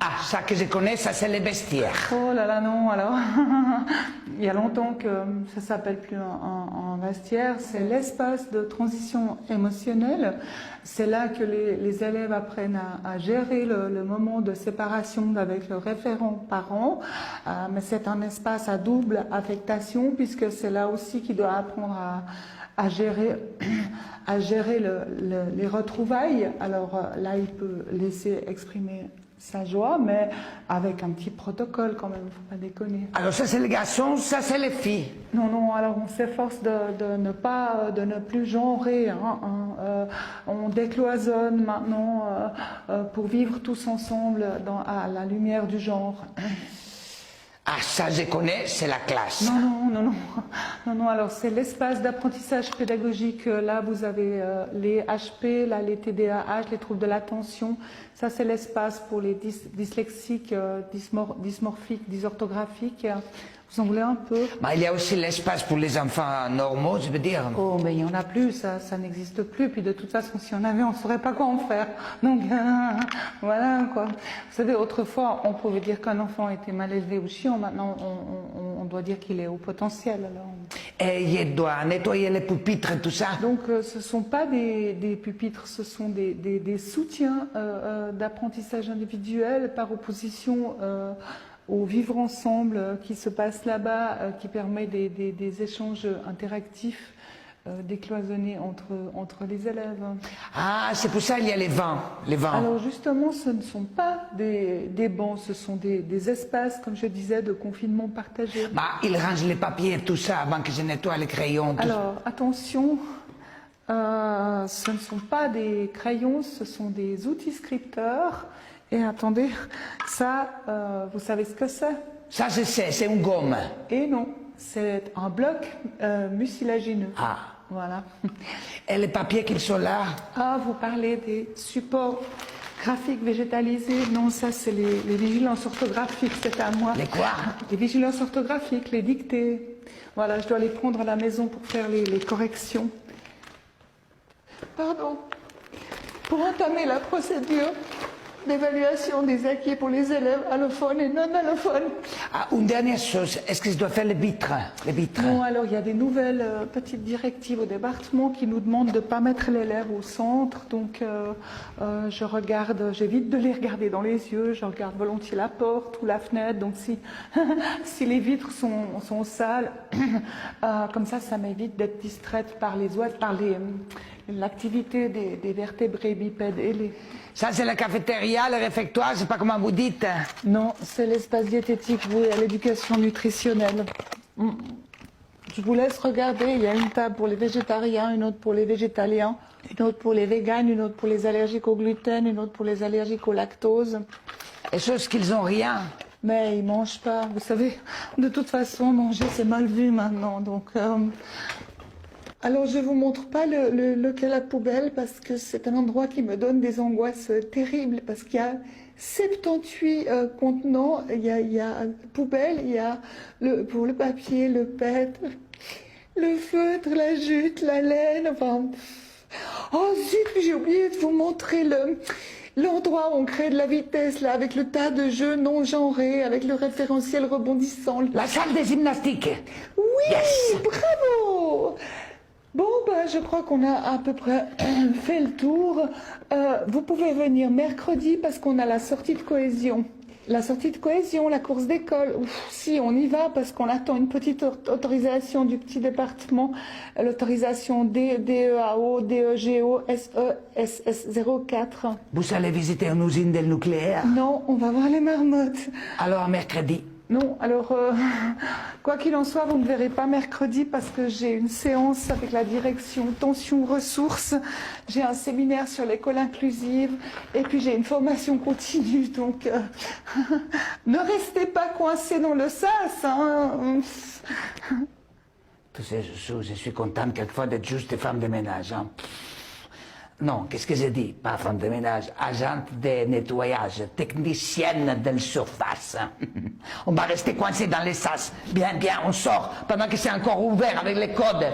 Ah, ça que je connais, ça c'est les vestiaires. Oh là là, non, alors. Il y a longtemps que ça s'appelle plus un vestiaire. C'est l'espace de transition émotionnelle. C'est là que les élèves apprennent à gérer le moment de séparation avec le référent parent. Mais c'est un espace à double affectation puisque c'est là aussi qu'il doit apprendre à gérer les retrouvailles. Alors là, il peut laisser exprimer sa joie, mais avec un petit protocole quand même, faut pas déconner. Alors ça c'est les garçons, ça c'est les filles. Non, non, alors on s'efforce de ne plus genrer, hein, on décloisonne maintenant pour vivre tous ensemble à la lumière du genre. Ah, ça je connais, c'est la classe. Non, alors c'est l'espace d'apprentissage pédagogique. Là, vous avez les HP, là, les TDAH, les troubles de l'attention. Ça, c'est l'espace pour les dyslexiques, dysmorphiques, dysorthographiques. Vous en voulez un peu? Bah, il y a aussi l'espace pour les enfants normaux, je veux dire. Oh, mais il n'y en a plus, ça n'existe plus. Puis de toute façon, si on avait, on ne saurait pas quoi en faire. Donc, voilà, quoi. Vous savez, autrefois, on pouvait dire qu'un enfant était mal élevé ou chiant. Maintenant, on doit dire qu'il est au potentiel. Alors. Et il doit nettoyer les pupitres et tout ça. Donc, ce ne sont pas des pupitres, ce sont des soutiens d'apprentissage individuel par opposition au vivre ensemble qui se passe là-bas, qui permet des échanges interactifs décloisonnés entre les élèves. Ah, c'est pour ça qu'il y a les vents. Alors justement, ce ne sont pas des bancs, ce sont des espaces, comme je disais, de confinement partagé. Bah, ils rangent les papiers et tout ça avant que je nettoie les crayons. Alors, attention, ce ne sont pas des crayons, ce sont des outils scripteurs. Et attendez, ça, vous savez ce que c'est? Ça, je sais, c'est une gomme. Et non, c'est un bloc mucilagineux. Ah. Voilà. Et les papiers qui sont là? Ah, vous parlez des supports graphiques végétalisés. Non, ça, c'est les vigilances orthographiques, c'est à moi. Les quoi? Les vigilances orthographiques, les dictées. Voilà, je dois les prendre à la maison pour faire les corrections. Pardon. Pour entamer la procédure d'évaluation des acquis pour les élèves allophones et non allophones. Ah, une dernière chose, est-ce que je dois faire les vitres? Non, alors il y a des nouvelles petites directives au département qui nous demandent de ne pas mettre l'élève au centre, donc je regarde, j'évite de les regarder dans les yeux, je regarde volontiers la porte ou la fenêtre, donc si les vitres sont sales, comme ça m'évite d'être distraite par les oiseaux, par l'activité des vertébrés bipèdes ailés. Ça, c'est la cafétéria, le réfectoire, je sais pas comment vous dites. Non, c'est l'espace diététique voué à l'éducation nutritionnelle. Je vous laisse regarder, il y a une table pour les végétariens, une autre pour les végétaliens, une autre pour les véganes, une autre pour les allergiques au gluten, une autre pour les allergiques au lactose. Et chose qu'ils n'ont rien. Mais ils mangent pas, vous savez, de toute façon, manger c'est mal vu maintenant, donc... Alors je vous montre pas le la poubelle parce que c'est un endroit qui me donne des angoisses terribles parce qu'il y a 78 contenants, il y a poubelle, il y a pour le papier, le PET, le feutre, la jute, la laine, enfin... Oh zut, j'ai oublié de vous montrer l'endroit où on crée de la vitesse, là, avec le tas de jeux non genrés, avec le référentiel rebondissant. La salle des gymnastiques. Oui, yes. Bravo. Bon, ben, je crois qu'on a à peu près fait le tour. Vous pouvez venir mercredi parce qu'on a la sortie de cohésion. La sortie de cohésion, la course d'école. Si, on y va parce qu'on attend une petite autorisation du petit département. L'autorisation DEAO, DEGO, SESS04. Vous allez visiter une usine del nucléaire? Non, on va voir les marmottes. Alors, mercredi? Non, alors, quoi qu'il en soit, vous ne me verrez pas mercredi parce que j'ai une séance avec la direction tension ressources, j'ai un séminaire sur l'école inclusive et puis j'ai une formation continue, donc ne restez pas coincés dans le sas. Hein. Tu sais, je suis contente quelquefois d'être juste femme de ménage. Hein. Non, qu'est-ce que j'ai dit? Pas femme de ménage, agente de nettoyage, technicienne de surface. On va rester coincé dans les sas. Bien, on sort, pendant que c'est encore ouvert avec les codes.